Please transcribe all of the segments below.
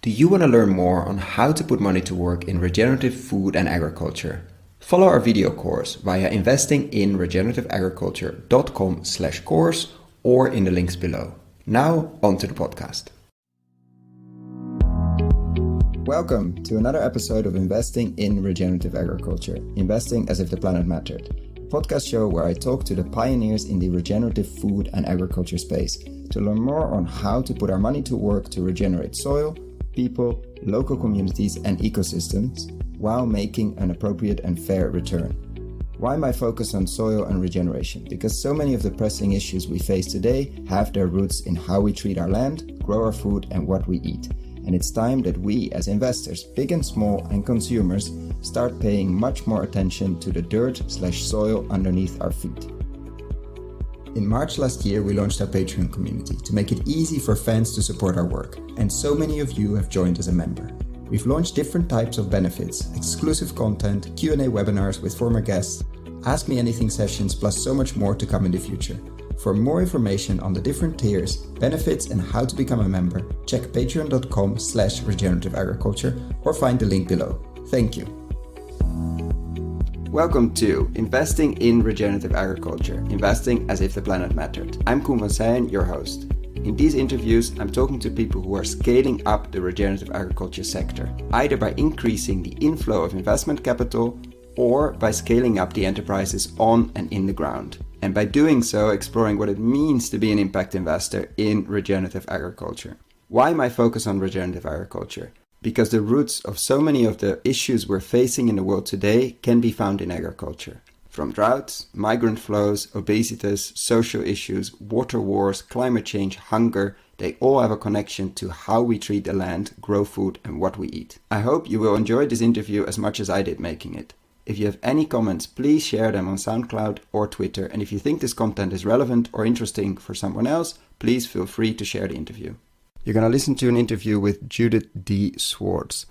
Do you want to learn more on how to put money to work in regenerative food and agriculture? Follow our video course via investinginregenerativeagriculture.com/course or in the links below. Now, on to the podcast. Welcome to another episode of Investing in Regenerative Agriculture, Investing as if the Planet Mattered, a podcast show where I talk to the pioneers in the regenerative food and agriculture space to learn more on how to put our money to work to regenerate soil, people, local communities and ecosystems while making an appropriate and fair return. Why my focus on soil and regeneration? Because so many of the pressing issues we face today have their roots in how we treat our land, grow our food and what we eat. And it's time that we as investors, big and small, and consumers start paying much more attention to the dirt/soil underneath our feet. In March last year, we launched our Patreon community to make it easy for fans to support our work, and so many of you have joined as a member. We've launched different types of benefits, exclusive content, Q&A webinars with former guests, Ask Me Anything sessions, plus so much more to come in the future. For more information on the different tiers, benefits and how to become a member, check patreon.com/regenerativeagriculture or find the link below. Thank you. Welcome to Investing in Regenerative Agriculture, Investing as if the Planet Mattered. I'm Koen van Seijen, your host. In these interviews, I'm talking to people who are scaling up the regenerative agriculture sector, either by increasing the inflow of investment capital or by scaling up the enterprises on and in the ground. And by doing so, exploring what it means to be an impact investor in regenerative agriculture. Why my focus on regenerative agriculture? Because the roots of so many of the issues we're facing in the world today can be found in agriculture. From droughts, migrant flows, obesity, social issues, water wars, climate change, hunger, they all have a connection to how we treat the land, grow food and what we eat. I hope you will enjoy this interview as much as I did making it. If you have any comments, please share them on SoundCloud or Twitter. And if you think this content is relevant or interesting for someone else, please feel free to share the interview. You're going to listen to an interview with Judith D Schwartz,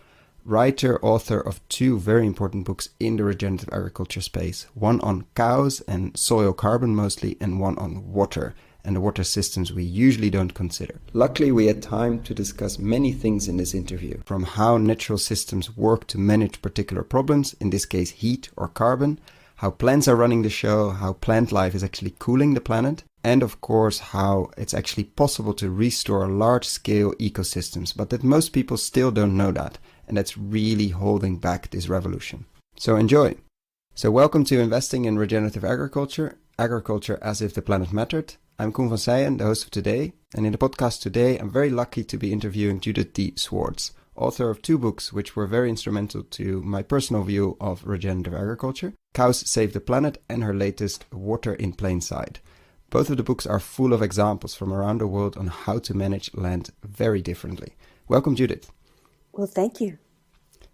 writer, author of two very important books in the regenerative agriculture space. One on cows and soil carbon mostly, and one on water and the water systems we usually don't consider. Luckily, we had time to discuss many things in this interview, from how natural systems work to manage particular problems, in this case heat or carbon, how plants are running the show, how plant life is actually cooling the planet, and of course how it's actually possible to restore large-scale ecosystems, but that most people still don't know that, and that's really holding back this revolution. So enjoy! So welcome to Investing in Regenerative Agriculture, Agriculture as if the Planet Mattered. I'm Koen van Seijen, the host of today, and in the podcast today I'm very lucky to be interviewing Judith D Schwartz, author of two books which were very instrumental to my personal view of regenerative agriculture, Cows Save the Planet and her latest, Water in Plain Sight. Both of the books are full of examples from around the world on how to manage land very differently. Welcome, Judith. Well, thank you.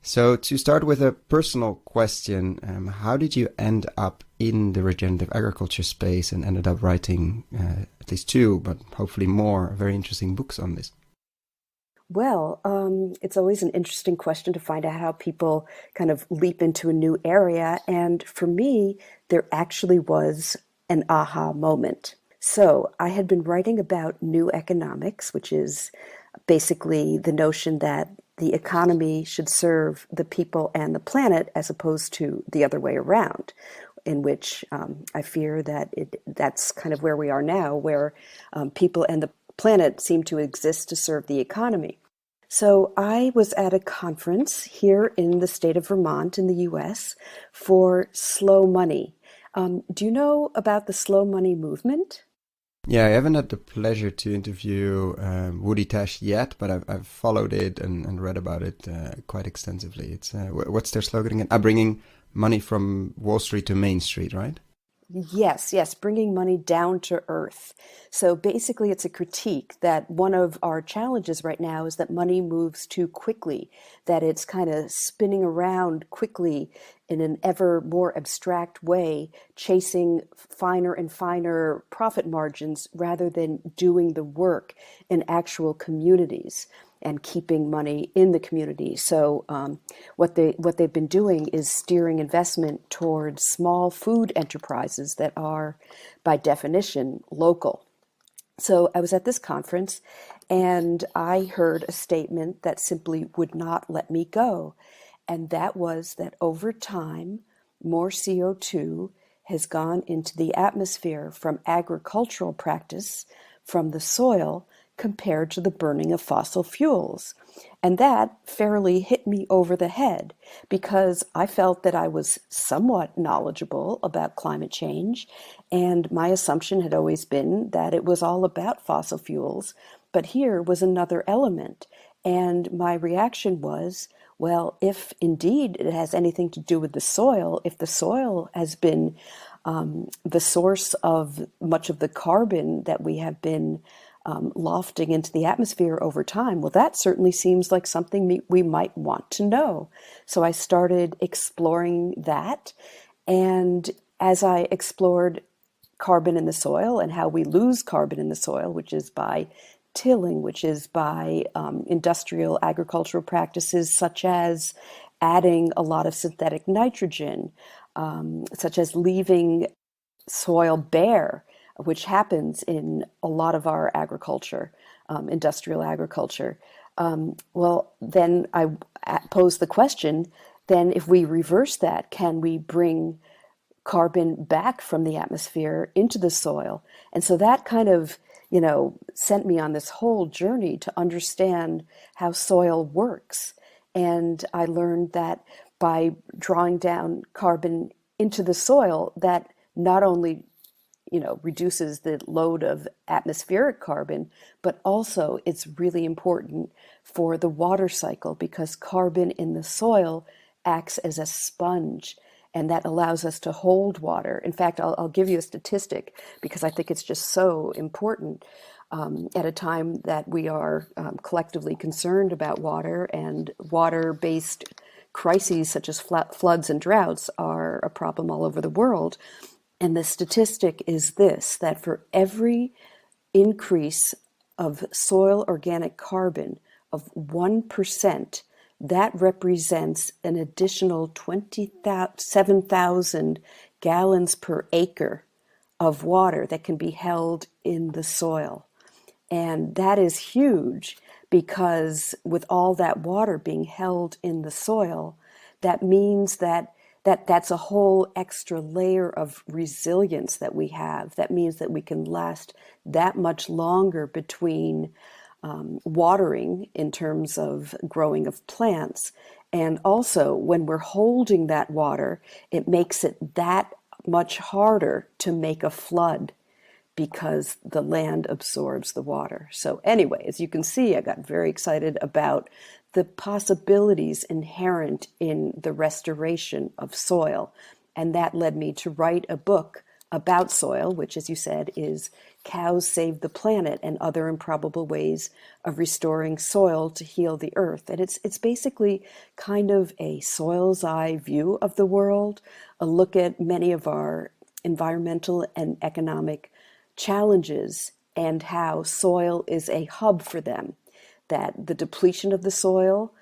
So to start with a personal question, how did you end up in the regenerative agriculture space and ended up writing at least two, but hopefully more, very interesting books on this? Well, it's always an interesting question to find out how people kind of leap into a new area. And for me, there actually was an aha moment. So I had been writing about new economics, which is basically the notion that the economy should serve the people and the planet as opposed to the other way around, in which I fear that that's kind of where we are now, where people and the planet seem to exist to serve the economy. So I was at a conference here in the state of Vermont in the US for slow money. Do you know about the slow money movement? Yeah, I haven't had the pleasure to interview Woody Tash yet, but I've followed it and read about it quite extensively. It's what's their slogan again? Bringing money from Wall Street to Main Street, right? Yes, bringing money down to earth. So basically it's a critique that one of our challenges right now is that money moves too quickly, that it's kind of spinning around quickly in an ever more abstract way, chasing finer and finer profit margins rather than doing the work in actual communities and keeping money in the community. So what they've been doing is steering investment towards small food enterprises that are, by definition, local. So I was at this conference and I heard a statement that simply would not let me go. And that was that over time, more CO2 has gone into the atmosphere from agricultural practice, from the soil, compared to the burning of fossil fuels. And that fairly hit me over the head because I felt that I was somewhat knowledgeable about climate change, and my assumption had always been that it was all about fossil fuels. But here was another element, and my reaction was, well, if indeed it has anything to do with the soil, if the soil has been the source of much of the carbon that we have been lofting into the atmosphere over time, well, that certainly seems like something we might want to know. So I started exploring that. And as I explored carbon in the soil and how we lose carbon in the soil, which is by tilling, which is by industrial agricultural practices such as adding a lot of synthetic nitrogen, such as leaving soil bare, which happens in a lot of our agriculture, industrial agriculture. Well, then I posed the question, then if we reverse that, can we bring carbon back from the atmosphere into the soil? And so that kind of, sent me on this whole journey to understand how soil works. And I learned that by drawing down carbon into the soil, that not only reduces the load of atmospheric carbon, but also it's really important for the water cycle because carbon in the soil acts as a sponge, and that allows us to hold water. In fact, I'll give you a statistic because I think it's just so important at a time that we are collectively concerned about water, and water-based crises such as floods and droughts are a problem all over the world. And the statistic is this, that for every increase of soil organic carbon of 1%, that represents an additional 27,000 gallons per acre of water that can be held in the soil. And that is huge because with all that water being held in the soil, that means that's a whole extra layer of resilience that we have. That means that we can last that much longer between watering in terms of growing of plants. And also when we're holding that water, it makes it that much harder to make a flood because the land absorbs the water. So anyway, as you can see, I got very excited about the possibilities inherent in the restoration of soil. And that led me to write a book about soil, which, as you said, is Cows Save the Planet and Other Improbable Ways of Restoring Soil to Heal the Earth. And it's basically kind of a soil's eye view of the world, a look at many of our environmental and economic challenges and how soil is a hub for them, that the depletion of the soil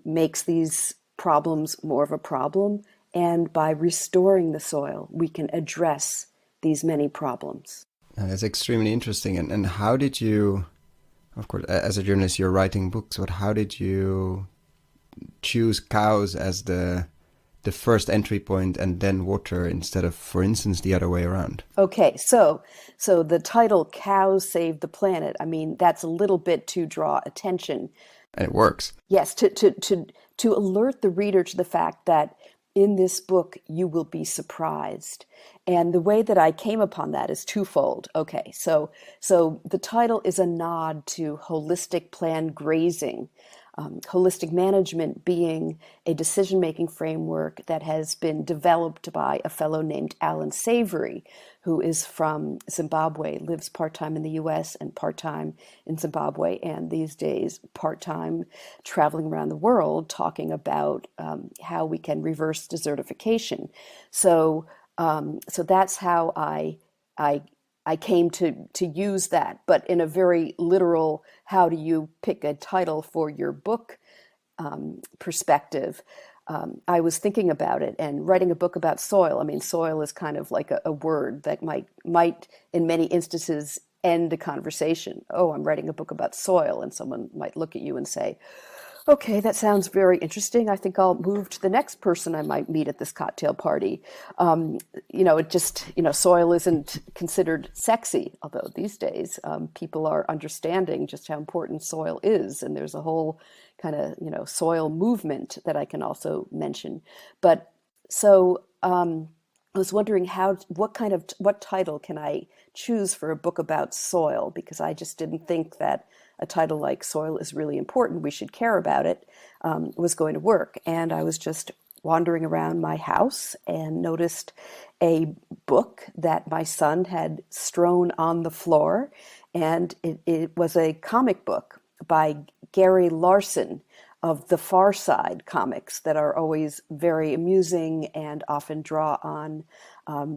makes these problems more of a problem, and by restoring the soil, we can address these many problems. That's extremely interesting. And how did you, of course, as a journalist, you're writing books, but how did you choose cows as the first entry point and then water instead of, for instance, the other way around? Okay, so the title Cows Save the Planet, I mean, that's a little bit to draw attention. And it works. Yes, to alert the reader to the fact that in this book, you will be surprised. And the way that I came upon that is twofold. Okay, so the title is a nod to holistic planned grazing. Holistic management being a decision-making framework that has been developed by a fellow named Alan Savory, who is from Zimbabwe, lives part-time in the US and part-time in Zimbabwe, and these days part-time traveling around the world talking about how we can reverse desertification. So that's how I came to use that, but in a very literal, how do you pick a title for your book perspective. I was thinking about it and writing a book about soil. I mean, soil is kind of like a word that might in many instances end a conversation. Oh, I'm writing a book about soil. And someone might look at you and say, okay, that sounds very interesting. I think I'll move to the next person I might meet at this cocktail party. It just, soil isn't considered sexy, although these days people are understanding just how important soil is. And there's a whole kind of, soil movement that I can also mention. But so I was wondering what title can I choose for a book about soil? Because I just didn't think that a title like Soil is Really Important, We Should Care About It, was going to work. And I was just wandering around my house and noticed a book that my son had strewn on the floor. And it was a comic book by Gary Larson of the Far Side comics that are always very amusing and often draw on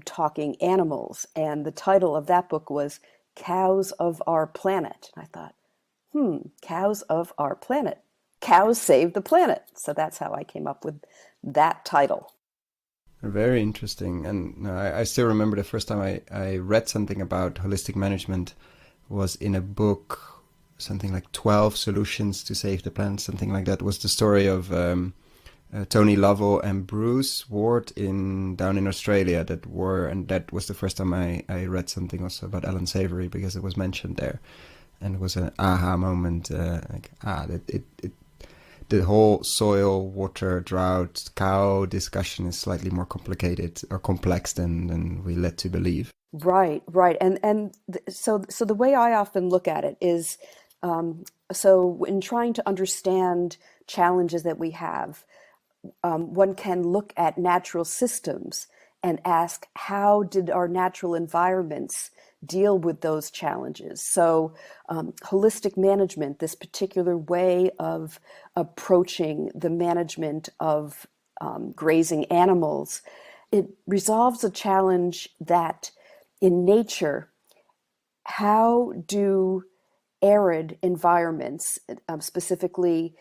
talking animals. And the title of that book was Cows of Our Planet. And I thought, cows of our planet. Cows save the planet. So that's how I came up with that title. Very interesting. And I still remember the first time I read something about holistic management was in a book, something like 12 Solutions to Save the Planet, something like that. Was the story of Tony Lovell and Bruce Ward down in Australia and that was the first time I read something also about Alan Savory, because it was mentioned there. And it was an aha moment, the whole soil, water, drought, cow discussion is slightly more complicated or complex than we led to believe. Right. So the way I often look at it is, so in trying to understand challenges that we have, one can look at natural systems and ask, how did our natural environments deal with those challenges? So holistic management, this particular way of approaching the management of grazing animals, it resolves a challenge that in nature, how do arid environments, specifically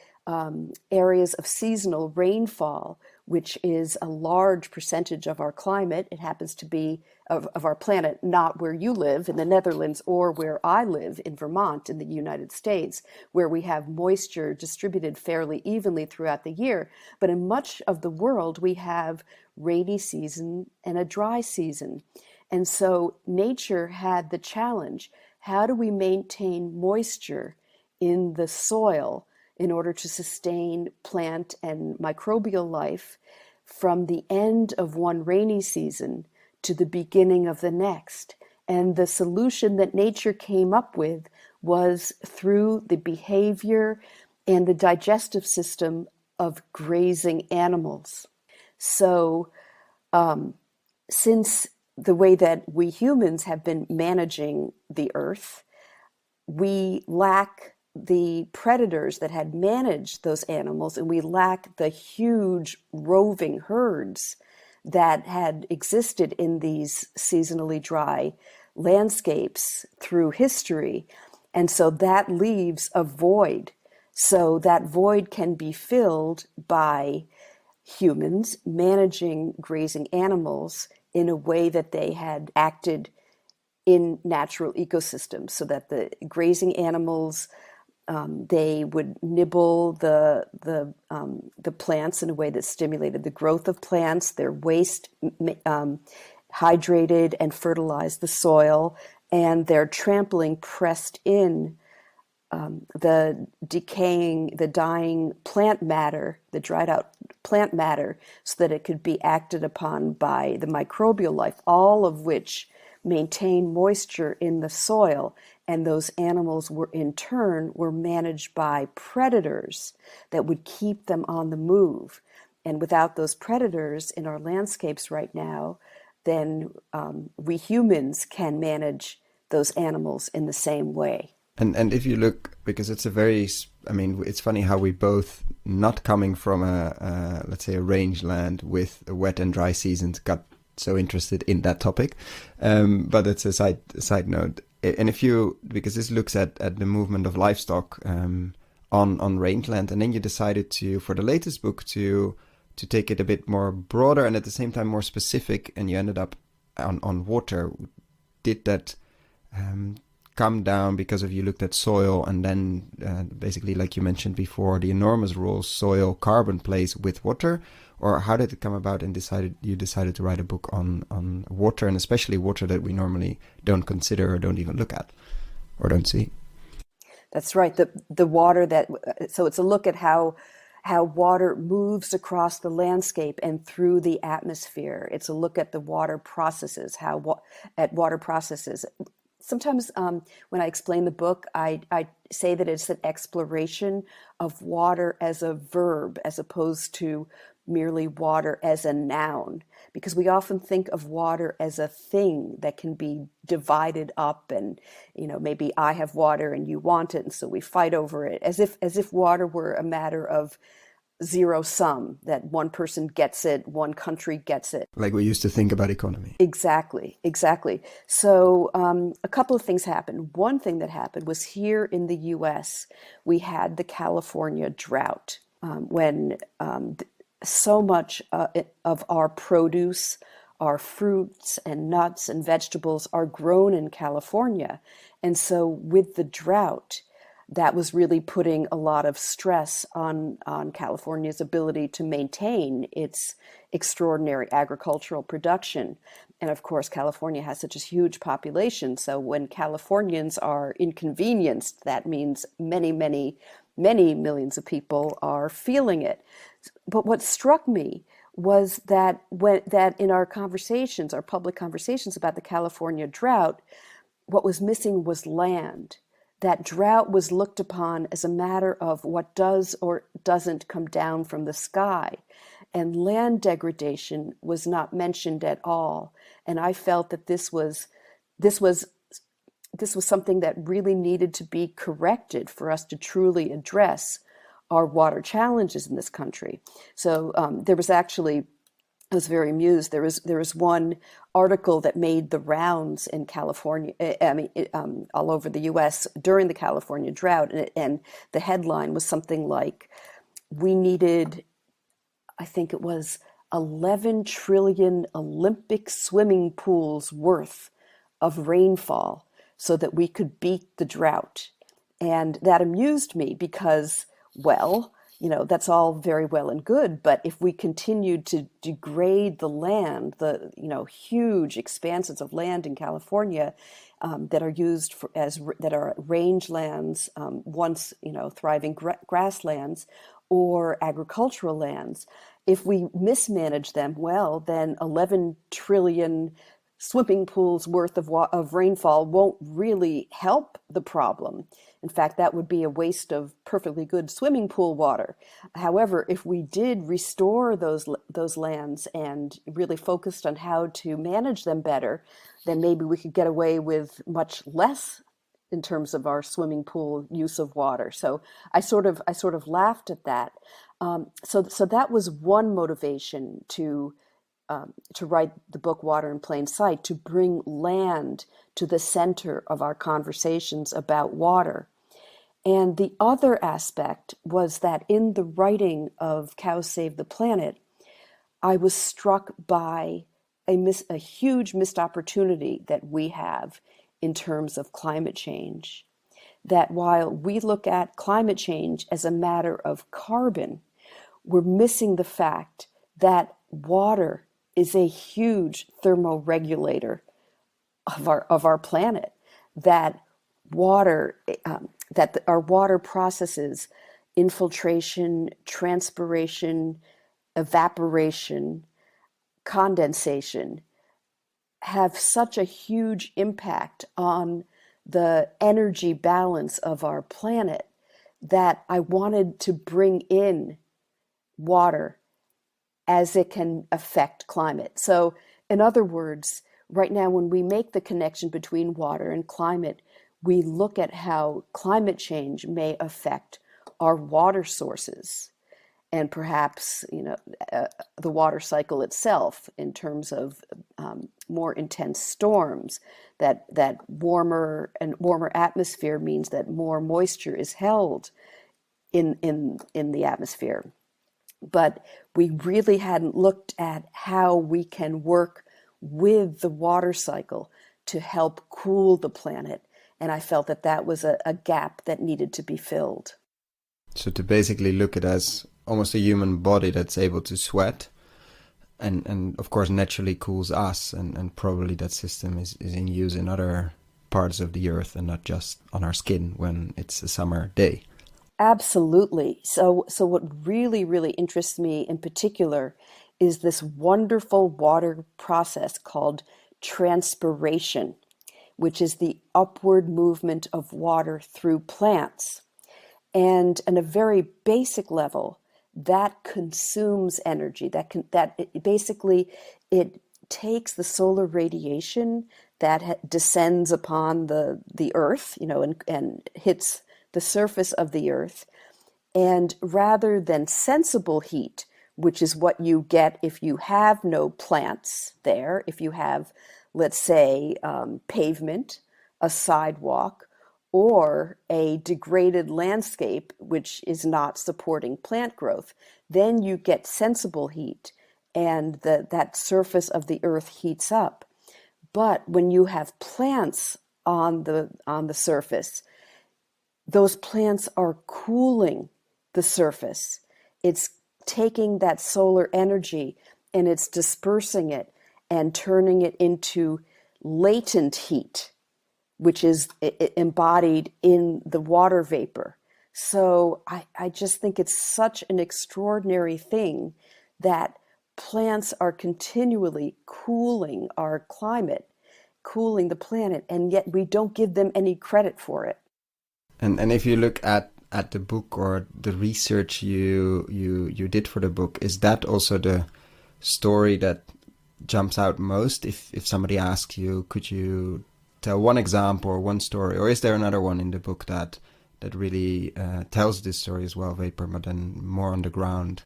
areas of seasonal rainfall, which is a large percentage of our climate, it happens to be of our planet, not where you live in the Netherlands or where I live in Vermont in the United States, where we have moisture distributed fairly evenly throughout the year. But in much of the world, we have rainy season and a dry season. And so nature had the challenge, how do we maintain moisture in the soil in order to sustain plant and microbial life from the end of one rainy season to the beginning of the next? And the solution that nature came up with was through the behavior and the digestive system of grazing animals. So since the way that we humans have been managing the earth, we lack the predators that had managed those animals, and we lack the huge roving herds that had existed in these seasonally dry landscapes through history. And so that leaves a void. So that void can be filled by humans managing grazing animals in a way that they had acted in natural ecosystems, so that the grazing animals, they would nibble the plants in a way that stimulated the growth of plants. Their waste hydrated and fertilized the soil, and their trampling pressed in the dying plant matter, the dried out plant matter, so that it could be acted upon by the microbial life, all of which maintain moisture in the soil. And those animals were in turn managed by predators that would keep them on the move. And without those predators in our landscapes right now, then we humans can manage those animals in the same way. And if you look, because it's it's funny how we both, not coming from let's say a rangeland with a wet and dry seasons, got so interested in that topic. But it's a side note. And because this looks at the movement of livestock on rangeland, and then you decided for the latest book to take it a bit more broader and at the same time more specific, and you ended up on water. Did that come down because of you looked at soil and then basically, like you mentioned before, the enormous role soil carbon plays with water? Or how did it come about and you decided to write a book on water, and especially water that we normally don't consider or don't even look at or don't see? That's right. The water so it's a look at how water moves across the landscape and through the atmosphere. It's a look at the water processes, at water processes. Sometimes when I explain the book, I say that it's an exploration of water as a verb as opposed to merely water as a noun, because we often think of water as a thing that can be divided up, and maybe I have water and you want it, and so we fight over it, as if water were a matter of zero sum, that one person gets it, one country gets it. Like we used to think about economy. Exactly. So a couple of things happened. One thing that happened was here in the US, we had the California drought, when so much of our produce, our fruits and nuts and vegetables are grown in California. And so with the drought, that was really putting a lot of stress on California's ability to maintain its extraordinary agricultural production. And of course, California has such a huge population. So when Californians are inconvenienced, that means many, many, many millions of people are feeling it. But what struck me was that in our conversations, our public conversations about the California drought, what was missing was land. That drought was looked upon as a matter of what does or doesn't come down from the sky. And land degradation was not mentioned at all. And I felt that this was something that really needed to be corrected for us to truly address our water challenges in this country. So there was actually, I was very amused. There was one article that made the rounds in California, all over the U.S. during the California drought, and the headline was something like, "We needed, I think it was 11 trillion Olympic swimming pools worth of rainfall so that we could beat the drought." And that amused me because, well, that's all very well and good, but if we continued to degrade the land, the huge expanses of land in California that are used that are rangelands, once thriving grasslands or agricultural lands, if we mismanage them, well, then 11 trillion swimming pools worth of rainfall won't really help the problem. In fact, that would be a waste of perfectly good swimming pool water. However, if we did restore those lands and really focused on how to manage them better, then maybe we could get away with much less in terms of our swimming pool use of water. So I sort of laughed at that. So that was one motivation to write the book Water in Plain Sight, to bring land to the center of our conversations about water. And the other aspect was that in the writing of Cows Save the Planet, I was struck by a huge missed opportunity that we have in terms of climate change. That while we look at climate change as a matter of carbon, we're missing the fact that water is a huge thermoregulator of our planet. That our water processes, infiltration, transpiration, evaporation, condensation, have such a huge impact on the energy balance of our planet that I wanted to bring in water as it can affect climate. So in other words, right now when we make the connection between water and climate, we look at how climate change may affect our water sources and perhaps the water cycle itself in terms of more intense storms, that warmer atmosphere means that more moisture is held in the atmosphere. But we really hadn't looked at how we can work with the water cycle to help cool the planet And I felt that that was a gap that needed to be filled. So to basically look at it as almost a human body that's able to sweat and of course naturally cools us, and probably that system is in use in other parts of the earth and not just on our skin when it's a summer day. Absolutely. So what really, really interests me in particular is this wonderful water process called transpiration, which is the upward movement of water through plants. And on a very basic level, that consumes energy. It takes the solar radiation that descends upon the earth, and hits the surface of the earth, and rather than sensible heat, which is what you get if you have no plants there, if you have, let's say, pavement, a sidewalk, or a degraded landscape which is not supporting plant growth, then you get sensible heat, and that surface of the earth heats up. But when you have plants on the surface, those plants are cooling the surface. It's taking that solar energy and it's dispersing it and turning it into latent heat, which is embodied in the water vapor. So I just think it's such an extraordinary thing that plants are continually cooling our climate, cooling the planet, and yet we don't give them any credit for it. And if you look at the book or the research you did for the book, is that also the story that jumps out most? If somebody asks you, could you tell one example or one story, or is there another one in the book that really tells this story as well, vapor, but then more on the ground?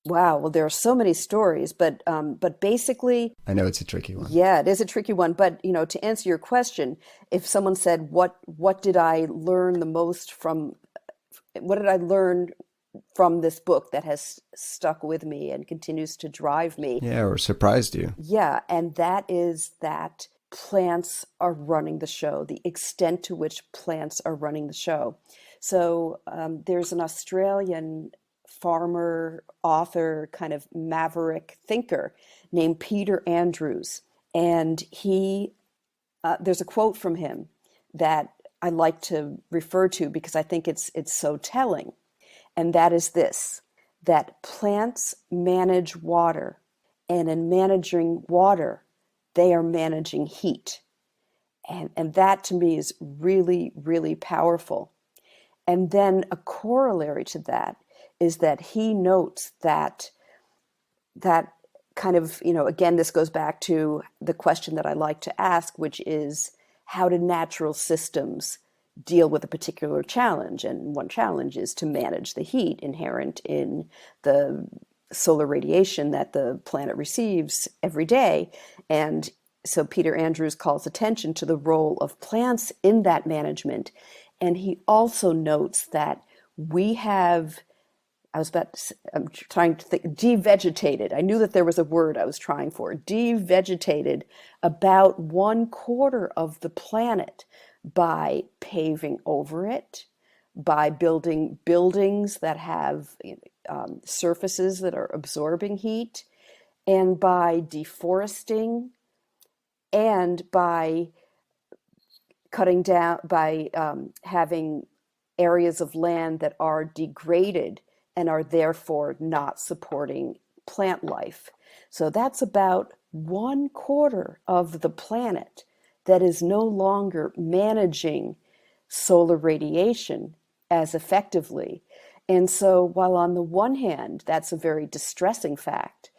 Wow, well, there are so many stories, but basically, I know it's a tricky one. Yeah, it is a tricky one. But to answer your question, if someone said, "What did I learn the most from? What did I learn from this book that has stuck with me and continues to drive me?" Yeah, or surprised you? Yeah, and that is that plants are running the show. The extent to which plants are running the show. So there's an Australian farmer, author, kind of maverick thinker named Peter Andrews. And there's a quote from him that I like to refer to because I think it's so telling. And that is this, that plants manage water, and in managing water, they are managing heat. And that to me is really, really powerful. And then a corollary to that is that he notes that kind of, again, this goes back to the question that I like to ask, which is, how do natural systems deal with a particular challenge? And one challenge is to manage the heat inherent in the solar radiation that the planet receives every day. And so Peter Andrews calls attention to the role of plants in that management. And he also notes that we have, I'm trying to think, devegetated. I knew that there was a word I was trying for. Devegetated about 1/4 of the planet by paving over it, by building buildings that have surfaces that are absorbing heat, and by deforesting, and by cutting down, by having areas of land that are degraded and are therefore not supporting plant life. So that's about 1/4 of the planet that is no longer managing solar radiation as effectively. And so while on the one hand, that's a very distressing fact,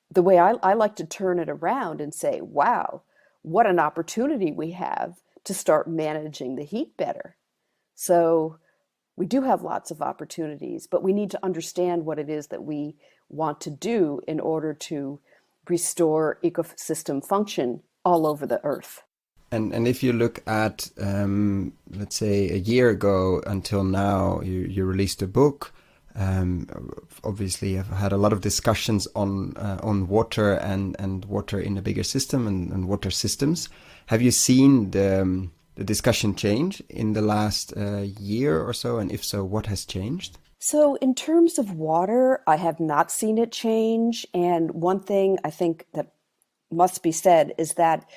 the way I like to turn it around and say, wow, what an opportunity we have to start managing the heat better. So we do have lots of opportunities, but we need to understand what it is that we want to do in order to restore ecosystem function all over the earth. And if you look at, let's say, a year ago until now, you released a book. Obviously, I've had a lot of discussions on water and water in a bigger system and water systems. Have you seen the discussion change in the last year or so? And if so, what has changed? So in terms of water, I have not seen it change. And one thing I think that must be said is that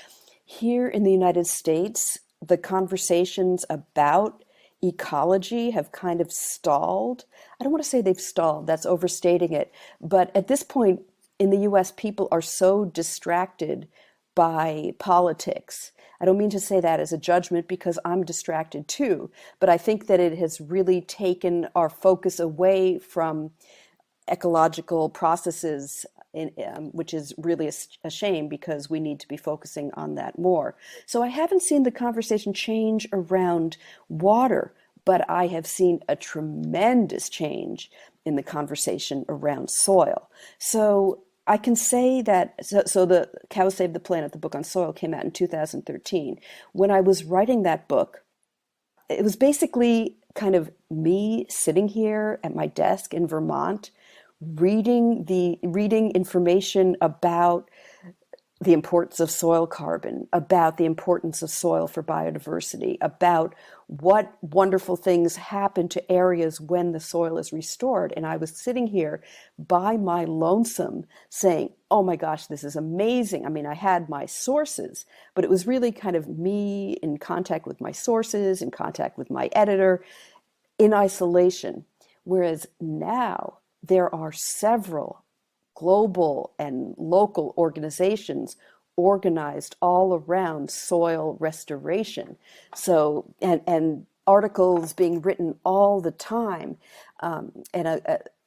here in the United States, the conversations about ecology have kind of stalled. I don't want to say they've stalled, that's overstating it. But at this point in the US, people are so distracted by politics. I don't mean to say that as a judgment because I'm distracted too, but I think that it has really taken our focus away from ecological processes, which is really a shame because we need to be focusing on that more. So I haven't seen the conversation change around water, but I have seen a tremendous change in the conversation around soil. So I can say that, so the Cows Save the Planet, the book on soil, came out in 2013. When I was writing that book, it was basically kind of me sitting here at my desk in Vermont, reading information about the importance of soil carbon, about the importance of soil for biodiversity, about what wonderful things happen to areas when the soil is restored. And I was sitting here by my lonesome saying, oh my gosh, this is amazing. I mean, I had my sources, but it was really kind of me in contact with my sources, in contact with my editor, in isolation. Whereas now there are several global and local organizations organized all around soil restoration. So, and articles being written all the time, and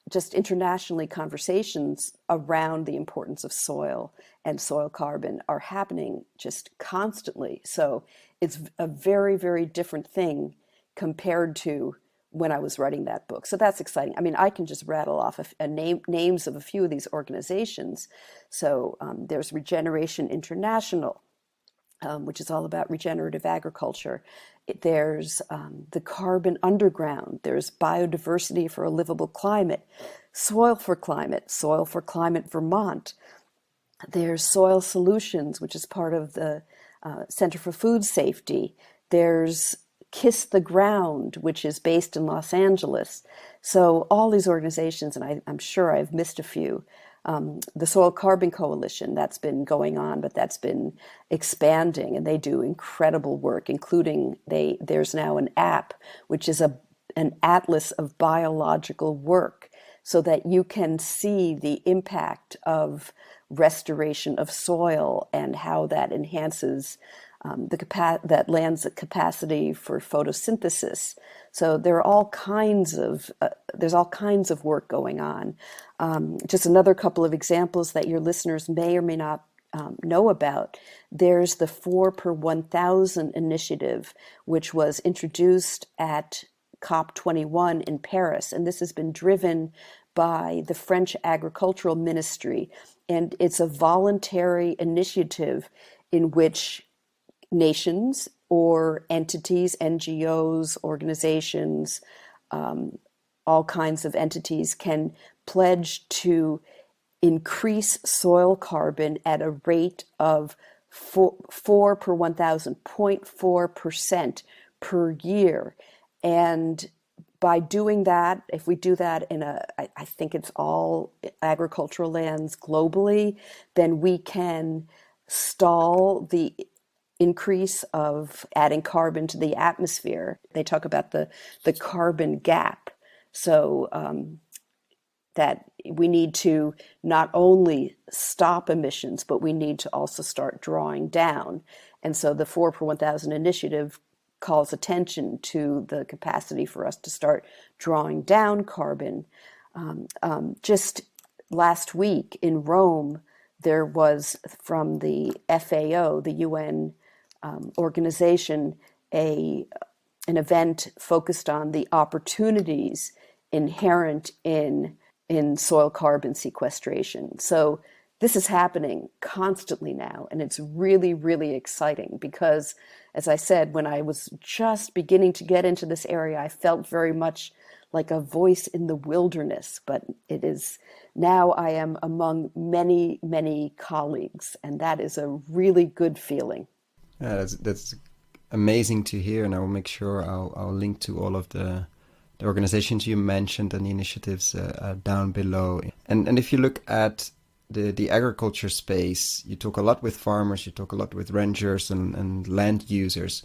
just internationally conversations around the importance of soil and soil carbon are happening just constantly. So it's a very, very different thing compared to when I was writing that book. So that's exciting. I mean, I can just rattle off names of a few of these organizations. So there's Regeneration International, which is all about regenerative agriculture. There's the Carbon Underground. There's Biodiversity for a Livable Climate, Soil for Climate Vermont. There's Soil Solutions, which is part of the Center for Food Safety. There's Kiss the Ground, which is based in Los Angeles. So all these organizations, and I'm sure I've missed a few. The Soil Carbon Coalition, that's been going on, but that's been expanding, and they do incredible work, including there's now an app, which is an atlas of biological work, so that you can see the impact of restoration of soil and how that enhances that land's capacity for photosynthesis. So there are all kinds of there's all kinds of work going on. Just another couple of examples that your listeners may or may not know about. There's the 4 per 1,000 initiative, which was introduced at COP21 in Paris, and this has been driven by the French Agricultural Ministry, and it's a voluntary initiative in which nations or entities, NGOs, organizations, all kinds of entities can pledge to increase soil carbon at a rate of 4 per 1,000, 0.4% per year. And by doing that, if we do that I think it's all agricultural lands globally, then we can stall the increase of adding carbon to the atmosphere. They talk about the carbon gap. So that we need to not only stop emissions, but we need to also start drawing down. And so the 4 per 1,000 initiative calls attention to the capacity for us to start drawing down carbon. Just last week in Rome, there was from the FAO, the UN organization, an event focused on the opportunities inherent in soil carbon sequestration. So this is happening constantly now, and it's really, really exciting because, as I said, when I was just beginning to get into this area, I felt very much like a voice in the wilderness, but it is now I am among many, many colleagues, and that is a really good feeling. That's amazing to hear, and I will make sure I'll link to all of the organizations you mentioned and the initiatives down below. And if you look at the agriculture space, you talk a lot with farmers, you talk a lot with rangers and land users.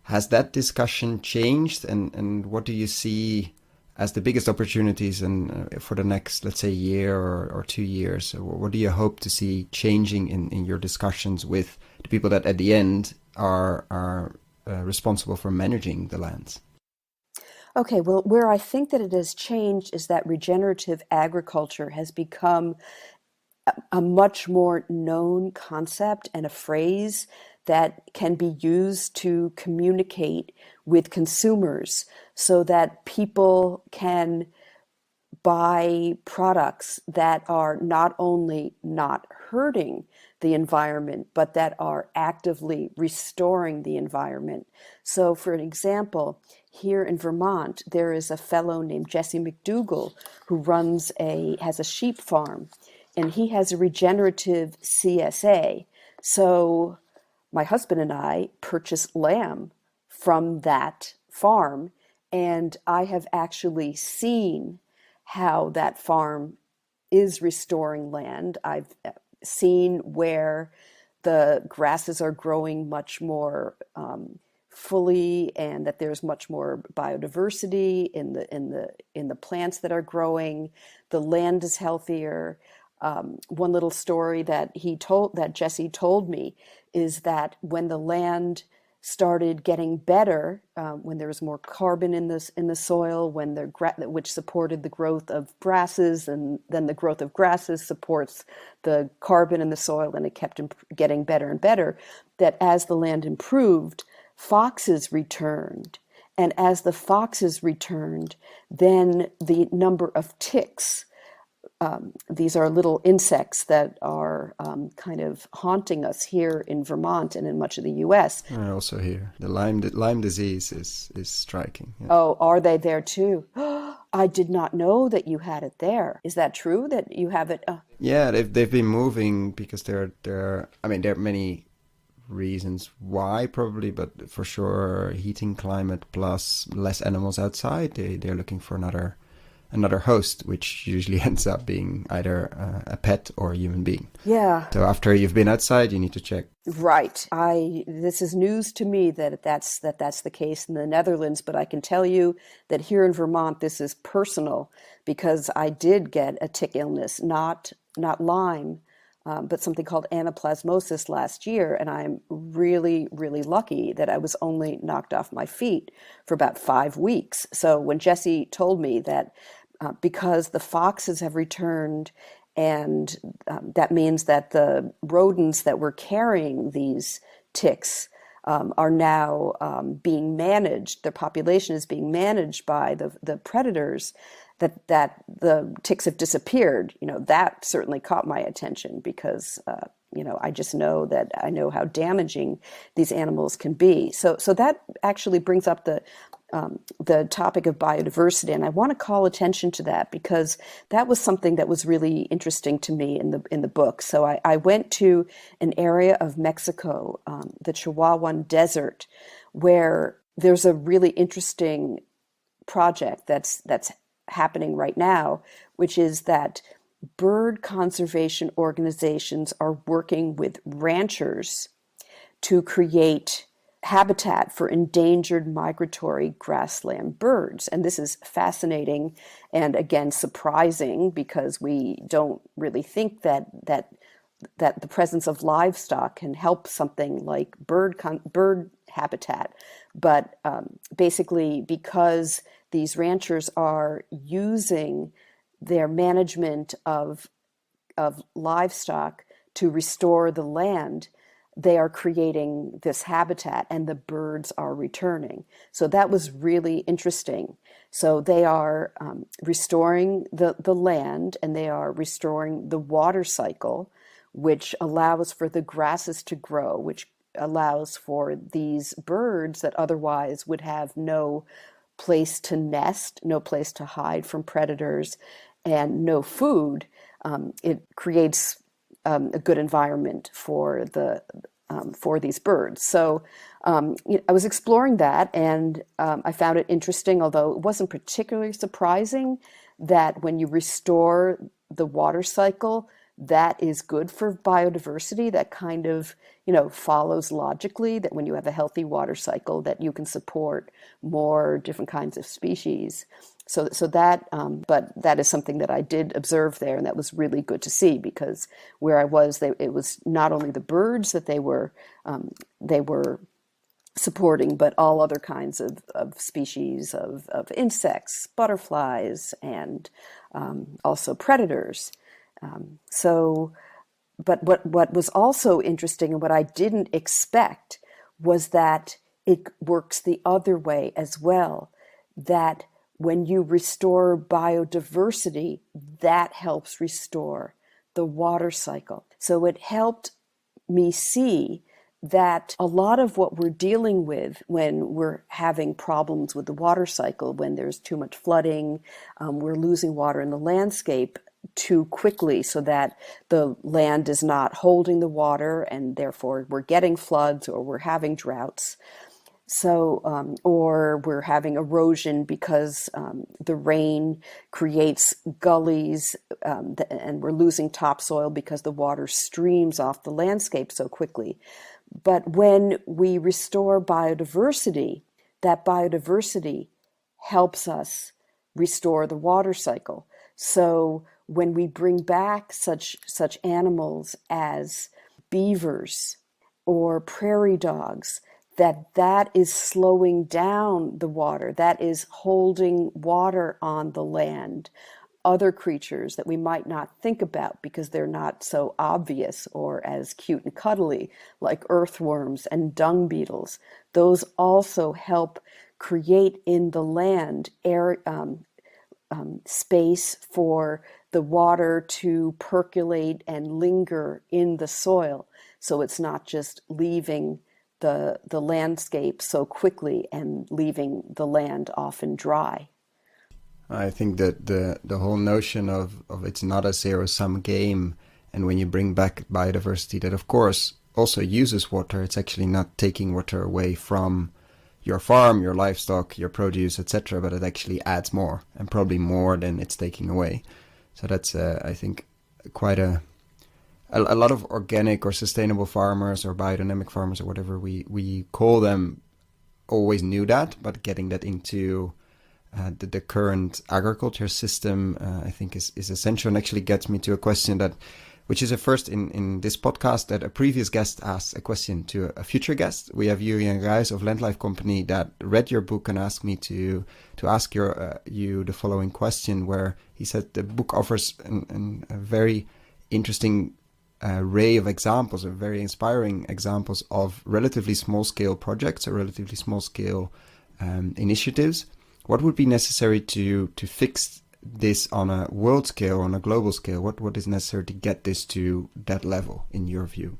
Has that discussion changed, and what do you see as the biggest opportunities for the next, let's say, year or 2 years? What do you hope to see changing in your discussions with the people that at the end are responsible for managing the lands? Okay, well, where I think that it has changed is that regenerative agriculture has become a much more known concept and a phrase that can be used to communicate with consumers so that people can buy products that are not only not hurting the environment, but that are actively restoring the environment. So for an example, here in Vermont, there is a fellow named Jesse McDougall who has a sheep farm, and he has a regenerative CSA. So my husband and I purchased lamb from that farm, and I have actually seen how that farm is restoring land. I've seen where the grasses are growing much more fully, and that there's much more biodiversity in the plants that are growing. The land is healthier. One little story that Jesse told me is that when the land started getting better, when there was more carbon in the soil, which supported the growth of grasses, and then the growth of grasses supports the carbon in the soil, and it kept getting better and better, that as the land improved, foxes returned. And as the foxes returned, then the number of ticks, these are little insects that are kind of haunting us here in Vermont and in much of the U.S. Also here, the Lyme disease is striking. Yeah. Oh, are they there too? I did not know that you had it there. Is that true that you have it? Yeah, they've been moving because there are many reasons why, probably, but for sure heating climate plus less animals outside. They're looking for another host, which usually ends up being either a pet or a human being. Yeah. So after you've been outside, you need to check. Right. This is news to me that's the case in the Netherlands, but I can tell you that here in Vermont, this is personal, because I did get a tick illness, not Lyme, but something called anaplasmosis last year, and I'm really, really lucky that I was only knocked off my feet for about 5 weeks. So when Jesse told me that because the foxes have returned, and that means that the rodents that were carrying these ticks are now being managed, their population is being managed by the predators, that the ticks have disappeared, that certainly caught my attention, because I just know that I know how damaging these animals can be. So that actually brings up the topic of biodiversity, and I want to call attention to that, because that was something that was really interesting to me in the book. So I went to an area of Mexico, the Chihuahuan Desert, where there's a really interesting project that's happening right now, which is that bird conservation organizations are working with ranchers to create habitat for endangered migratory grassland birds. And this is fascinating and, again, surprising, because we don't really think that the presence of livestock can help something like bird habitat. But basically, because these ranchers are using their management of livestock to restore the land, they are creating this habitat, and the birds are returning. So that was really interesting. So they are restoring the land, and they are restoring the water cycle, which allows for the grasses to grow, which allows for these birds that otherwise would have no place to nest, no place to hide from predators, and no food. It creates a good environment for for these birds. So I was exploring that, and I found it interesting, although it wasn't particularly surprising, that when you restore the water cycle, that is good for biodiversity. That kind of, follows logically, that when you have a healthy water cycle, that you can support more different kinds of species. So that, but that is something that I did observe there, and that was really good to see, because where I was, it was not only the birds that they were supporting, but all other kinds of species of insects, butterflies, and also predators. But what was also interesting, and what I didn't expect, was that it works the other way as well, that when you restore biodiversity, that helps restore the water cycle. So it helped me see that a lot of what we're dealing with when we're having problems with the water cycle, when there's too much flooding, we're losing water in the landscape too quickly, so that the land is not holding the water, and therefore we're getting floods, or we're having droughts. So, or we're having erosion because the rain creates gullies, and we're losing topsoil because the water streams off the landscape so quickly. But when we restore biodiversity, that biodiversity helps us restore the water cycle. So when we bring back such animals as beavers or prairie dogs, that is slowing down the water, that is holding water on the land. Other creatures that we might not think about because they're not so obvious or as cute and cuddly, like earthworms and dung beetles, those also help create in the land space for the water to percolate and linger in the soil, so it's not just leaving the landscape so quickly and leaving the land often dry. I think that the whole notion of it's not a zero-sum game, and when you bring back biodiversity that of course also uses water, it's actually not taking water away from your farm, your livestock, your produce, etc., but it actually adds more, and probably more than it's taking away. So that's I think quite a lot of organic or sustainable farmers or biodynamic farmers or whatever we call them always knew that, but getting that into the current agriculture system, I think is essential, and actually gets me to a question which is a first in this podcast, that a previous guest asked a question to a future guest. We have Julian Reis of Landlife Company that read your book and asked me to ask you the following question, where he said the book offers a very interesting array of examples, of very inspiring examples of relatively small-scale projects or relatively small-scale initiatives. What would be necessary to fix this on a world scale, on a global scale? What is necessary to get this to that level, in your view?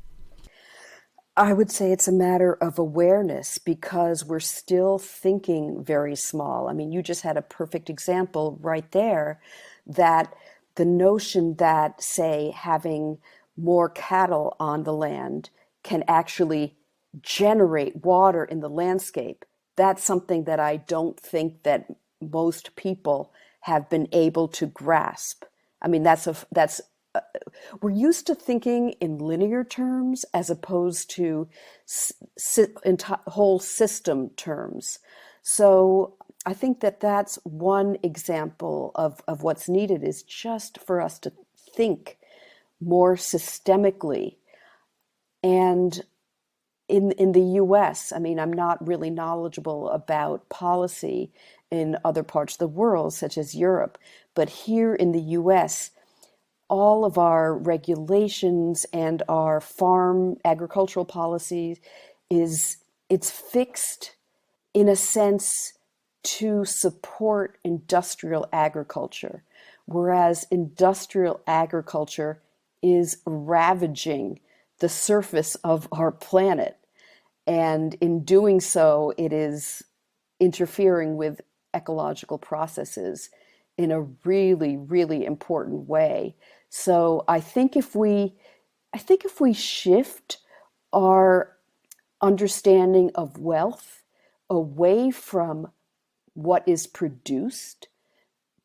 I would say it's a matter of awareness, because we're still thinking very small. I mean, you just had a perfect example right there, that the notion that, say, having more cattle on the land can actually generate water in the landscape, that's something that I don't think that most people have been able to grasp. I mean, we're used to thinking in linear terms as opposed to whole system terms. So I think that that's one example of what's needed, is just for us to think more systemically. And in the US, I mean, I'm not really knowledgeable about policy in other parts of the world, such as Europe, but here in the US, all of our regulations and our farm agricultural policies it's fixed in a sense to support industrial agriculture, whereas industrial agriculture is ravaging the surface of our planet. And in doing so, it is interfering with ecological processes in a really, really important way. So I think if we shift our understanding of wealth away from what is produced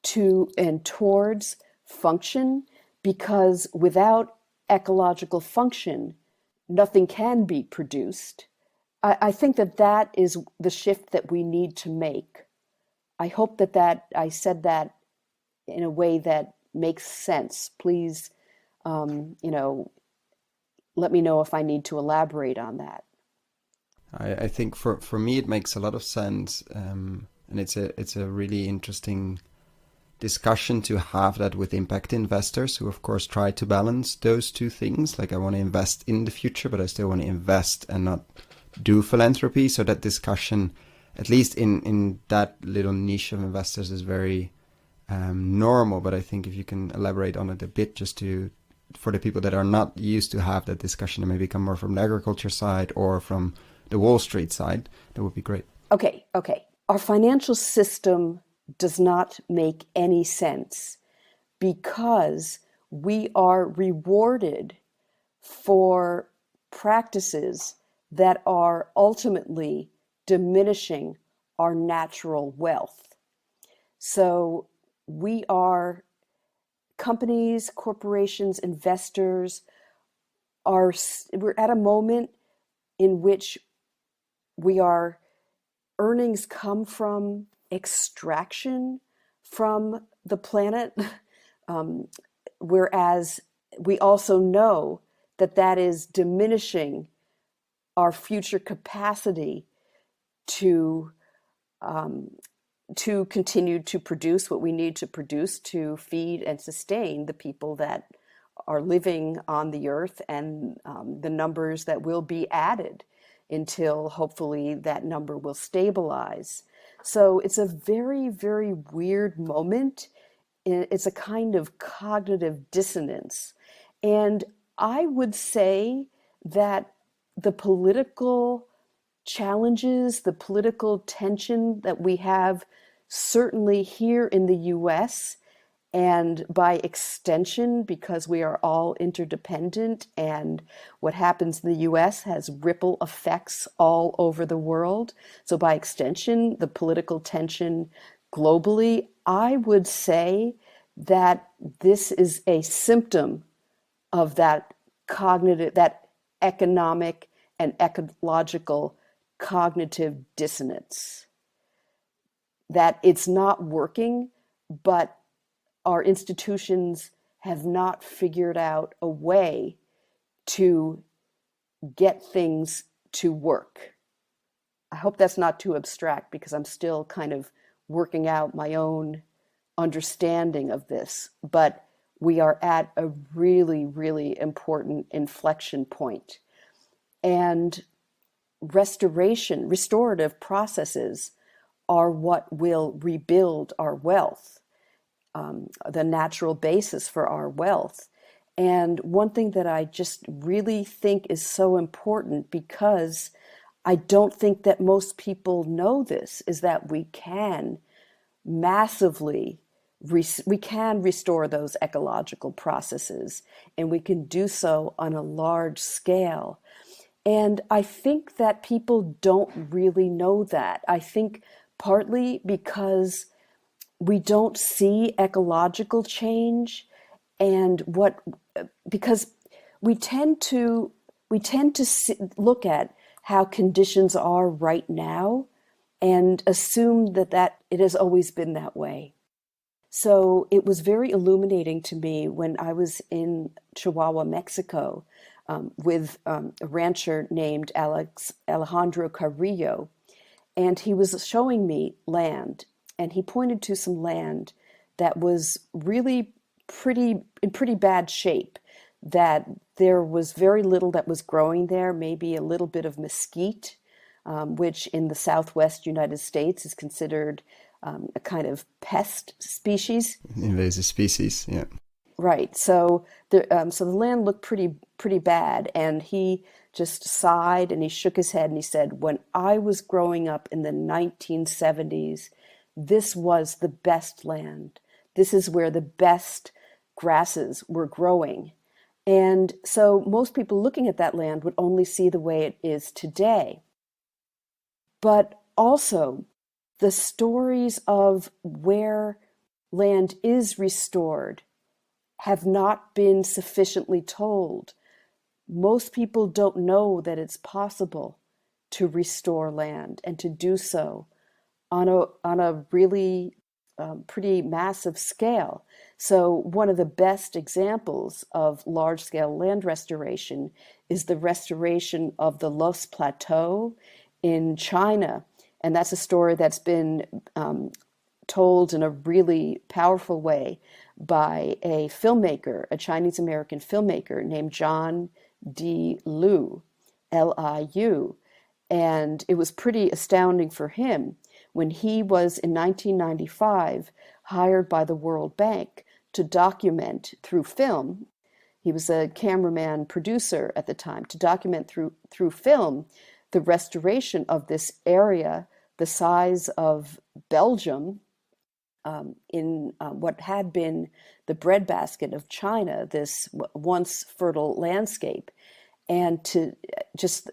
to and towards function, because without ecological function, nothing can be produced. I think that that is the shift that we need to make. I hope that I said that in a way that makes sense. Please, let me know if I need to elaborate on that. I think for me it makes a lot of sense, and it's a really interesting discussion to have that with impact investors, who of course try to balance those two things. Like, I want to invest in the future, but I still want to invest and not do philanthropy. So that discussion, at least in that little niche of investors, is very normal. But I think if you can elaborate on it a bit, just for the people that are not used to have that discussion and maybe come more from the agriculture side or from the Wall Street side, that would be great. Okay. Our financial system does not make any sense because we are rewarded for practices that are ultimately diminishing our natural wealth. So companies, corporations, investors we're at a moment in which earnings come from extraction from the planet, whereas we also know that is diminishing our future capacity to continue to produce what we need to produce to feed and sustain the people that are living on the earth, and the numbers that will be added until hopefully that number will stabilize. So it's a very, very weird moment. It's a kind of cognitive dissonance. And I would say that the political challenges, the political tension that we have certainly here in the US, and by extension, because we are all interdependent, and what happens in the US has ripple effects all over the world. So by extension, the political tension globally, I would say that this is a symptom of that economic and ecological cognitive dissonance. That it's not working, but our institutions have not figured out a way to get things to work. I hope that's not too abstract, because I'm still kind of working out my own understanding of this, but we are at a really, really important inflection point. And restorative processes are what will rebuild our wealth, the natural basis for our wealth. And one thing that I just really think is so important, because I don't think that most people know this, is that we can massively restore those ecological processes, and we can do so on a large scale. And I think that people don't really know that. I think partly because we don't see ecological change, and because we tend to look at how conditions are right now and assume that it has always been that way. So it was very illuminating to me when I was in Chihuahua, Mexico, with a rancher named Alejandro Carrillo, and he was showing me land, and he pointed to some land that was really in pretty bad shape, that there was very little that was growing there, maybe a little bit of mesquite, which in the Southwest United States is considered a kind of pest species. Invasive species, yeah. Right. So the land looked pretty bad, and he just sighed and he shook his head and he said, "When I was growing up in the 1970s, this was the best land. This is where the best grasses were growing." And so most people looking at that land would only see the way it is today. But also, the stories of where land is restored have not been sufficiently told. Most people don't know that it's possible to restore land and to do so on a really pretty massive scale. So one of the best examples of large-scale land restoration is the restoration of the Loess Plateau in China. And that's a story that's been told in a really powerful way by a filmmaker, a Chinese-American filmmaker named John D. Liu, Liu. And it was pretty astounding for him when he was in 1995 hired by the World Bank to document through film. He was a cameraman producer at the time, to document through film the restoration of this area the size of Belgium, in what had been the breadbasket of China, this once fertile landscape. And to just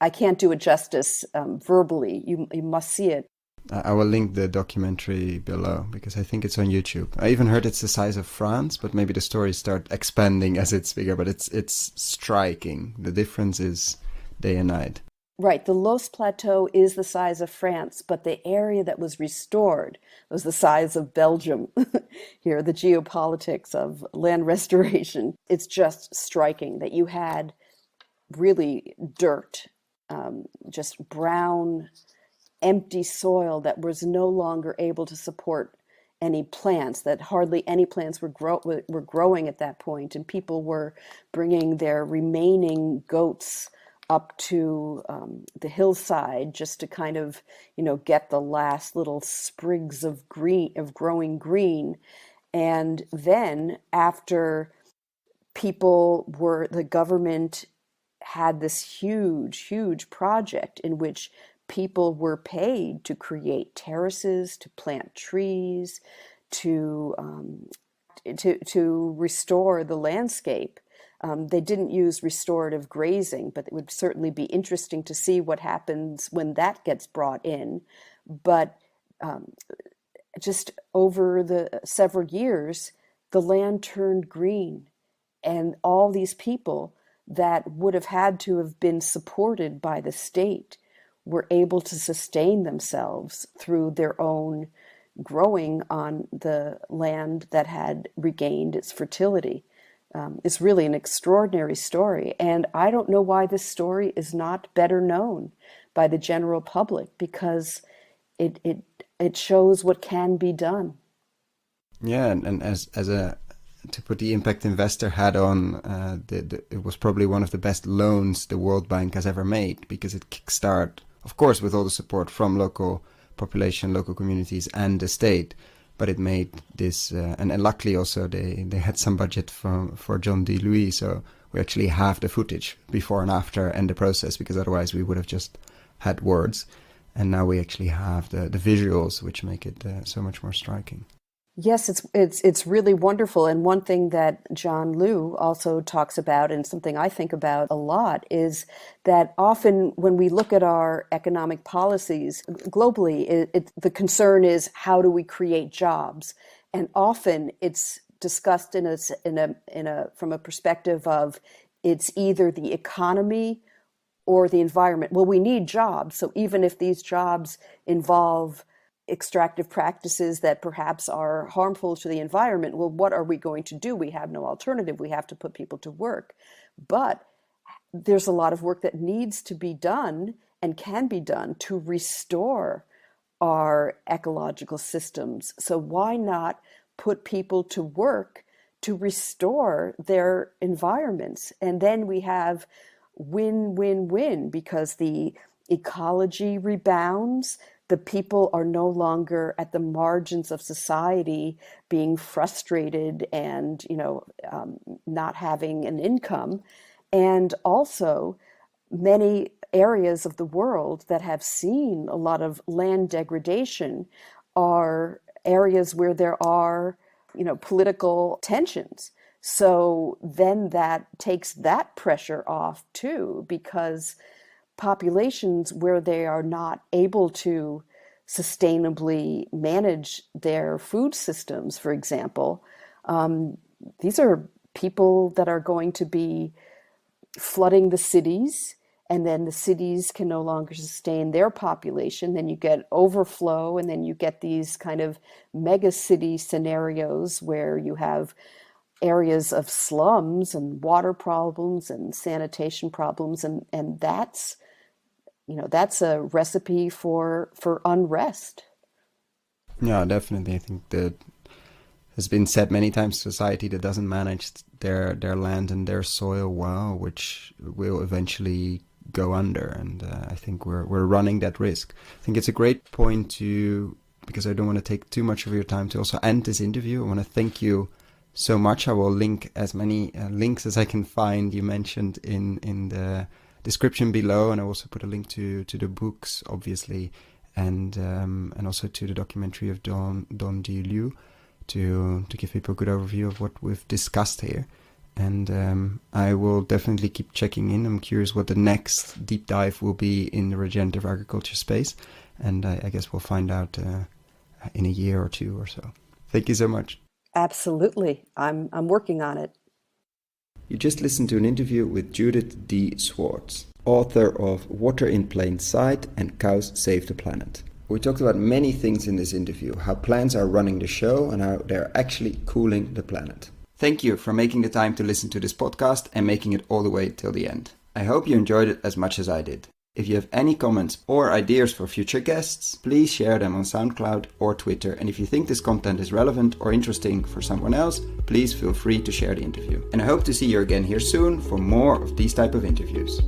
I can't do it justice verbally. You must see it. I will link the documentary below because I think it's on YouTube. I even heard it's the size of France, but maybe the stories start expanding as it's bigger. But it's striking. The difference is day and night. Right. The Loess Plateau is the size of France, but the area that was restored was the size of Belgium. Here, the geopolitics of land restoration. It's just striking that you had really dirt, just brown, empty soil that was no longer able to support any plants, that hardly any plants were growing at that point, and people were bringing their remaining goats up to the hillside just to kind of, get the last little sprigs of growing green. And then after the government had this huge project in which people were paid to create terraces, to plant trees, to restore the landscape. They didn't use restorative grazing, but it would certainly be interesting to see what happens when that gets brought in. But just over the several years, the land turned green, and all these people that would have had to have been supported by the state were able to sustain themselves through their own growing on the land that had regained its fertility. It's really an extraordinary story, and I don't know why this story is not better known by the general public, because it shows what can be done. Yeah, and as to put the impact investor hat on, it was probably one of the best loans the World Bank has ever made, because it kickstarted, of course, with all the support from local population, local communities, and the state. But it made this, and luckily also they had some budget for John D. Louis, so we actually have the footage before and after and the process, because otherwise we would have just had words. And now we actually have the visuals, which make it so much more striking. Yes, it's really wonderful. And one thing that John Liu also talks about, and something I think about a lot, is that often when we look at our economic policies globally, the concern is, how do we create jobs? And often it's discussed from a perspective of, it's either the economy or the environment. Well, we need jobs, so even if these jobs involve extractive practices that perhaps are harmful to the environment, well, what are we going to do? We have no alternative. We have to put people to work. But there's a lot of work that needs to be done and can be done to restore our ecological systems. So why not put people to work to restore their environments? And then we have win-win-win, because the ecology rebounds. The people are no longer at the margins of society being frustrated and, not having an income. And also, many areas of the world that have seen a lot of land degradation are areas where there are, political tensions. So then that takes that pressure off too, because populations where they are not able to sustainably manage their food systems, for example, these are people that are going to be flooding the cities, and then the cities can no longer sustain their population. Then you get overflow, and then you get these kind of mega city scenarios where you have areas of slums and water problems and sanitation problems, and that's a recipe for unrest. Yeah, definitely. I think that has been said many times, society that doesn't manage their land and their soil well, which will eventually go under. And I think we're running that risk. I think it's a great point to, because I don't want to take too much of your time, to also end this interview. I want to thank you so much. I will link as many links as I can find. You mentioned in the description below, and I also put a link to the books, obviously, and also to the documentary of Don Diu to give people a good overview of what we've discussed here. And I will definitely keep checking in. I'm curious what the next deep dive will be in the regenerative agriculture space, and I guess we'll find out in a year or two or so. Thank you so much. Absolutely. I'm working on it. You just listened to an interview with Judith D Schwartz, author of Water in Plain Sight and Cows Save the Planet. We talked about many things in this interview, how plants are running the show and how they're actually cooling the planet. Thank you for making the time to listen to this podcast and making it all the way till the end. I hope you enjoyed it as much as I did. If you have any comments or ideas for future guests, please share them on SoundCloud or Twitter. And if you think this content is relevant or interesting for someone else, please feel free to share the interview. And I hope to see you again here soon for more of these type of interviews.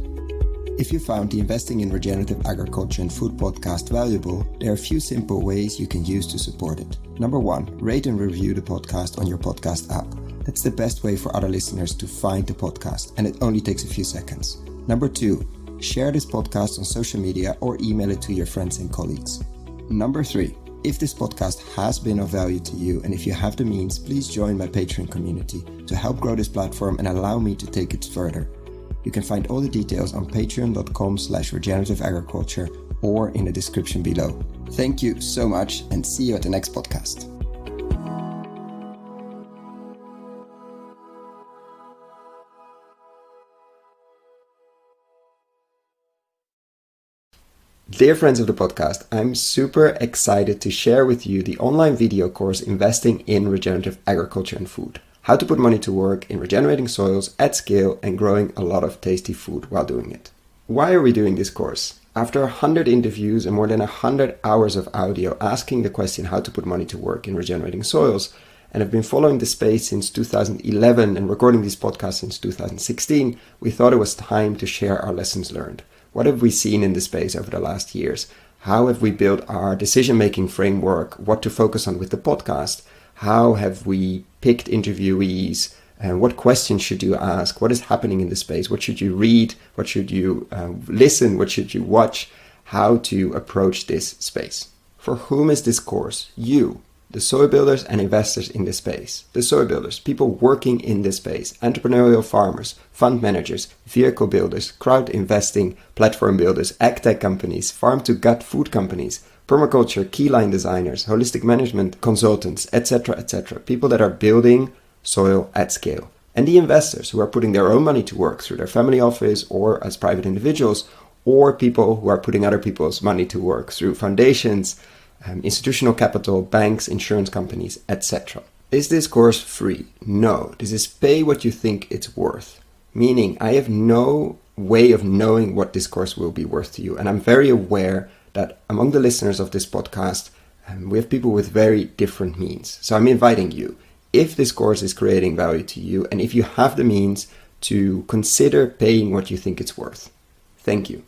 If you found the Investing in Regenerative Agriculture and Food podcast valuable, there are a few simple ways you can use to support it. Number 1, rate and review the podcast on your podcast app. That's the best way for other listeners to find the podcast, and it only takes a few seconds. Number 2, share this podcast on social media or email it to your friends and colleagues. Number 3, if this podcast has been of value to you and if you have the means, please join my Patreon community to help grow this platform and allow me to take it further. You can find all the details on patreon.com/regenerativeagriculture or in the description below. Thank you so much and see you at the next podcast. Dear friends of the podcast, I'm super excited to share with you the online video course Investing in Regenerative Agriculture and Food. How to put money to work in regenerating soils at scale and growing a lot of tasty food while doing it. Why are we doing this course? After 100 interviews and more than 100 hours of audio asking the question how to put money to work in regenerating soils, and I've been following the space since 2011 and recording these podcasts since 2016, we thought it was time to share our lessons learned. What have we seen in the space over the last years? How have we built our decision-making framework? What to focus on with the podcast? How have we picked interviewees? What questions should you ask? What is happening in the space? What should you read? What should you listen? What should you watch? How to approach this space? For whom is this course? You, the soil builders and investors in this space. The soil builders, people working in this space, entrepreneurial farmers, fund managers, vehicle builders, crowd investing, platform builders, agtech companies, farm-to-gut food companies, permaculture, keyline designers, holistic management consultants, etc., etc. People that are building soil at scale. And the investors who are putting their own money to work through their family office or as private individuals, or people who are putting other people's money to work through foundations, institutional capital, banks, insurance companies, etc. Is this course free? No. This is pay what you think it's worth. Meaning, I have no way of knowing what this course will be worth to you. And I'm very aware that among the listeners of this podcast, we have people with very different means. So I'm inviting you, if this course is creating value to you, and if you have the means, to consider paying what you think it's worth. Thank you.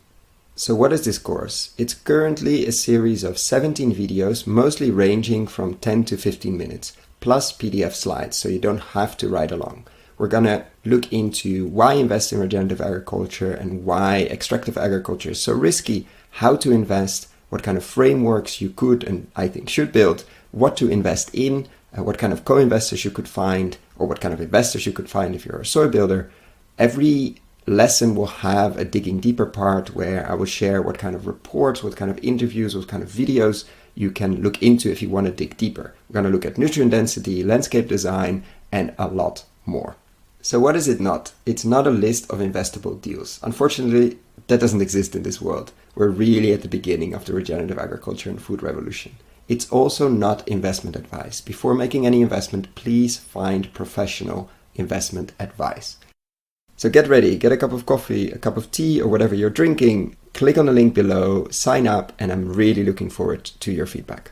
So what is this course? It's currently a series of 17 videos, mostly ranging from 10 to 15 minutes, plus PDF slides, so you don't have to ride along. We're gonna look into why invest in regenerative agriculture and why extractive agriculture is so risky, how to invest, what kind of frameworks you could and I think should build, what to invest in, what kind of co-investors you could find, or what kind of investors you could find if you're a soil builder. Every lesson will have a digging deeper part where I will share what kind of reports, what kind of interviews, what kind of videos you can look into if you want to dig deeper. We're going to look at nutrient density, landscape design, and a lot more. So what is it not? It's not a list of investable deals. Unfortunately, that doesn't exist in this world. We're really at the beginning of the regenerative agriculture and food revolution. It's also not investment advice. Before making any investment, please find professional investment advice. So get ready, get a cup of coffee, a cup of tea, or whatever you're drinking. Click on the link below, sign up, and I'm really looking forward to your feedback.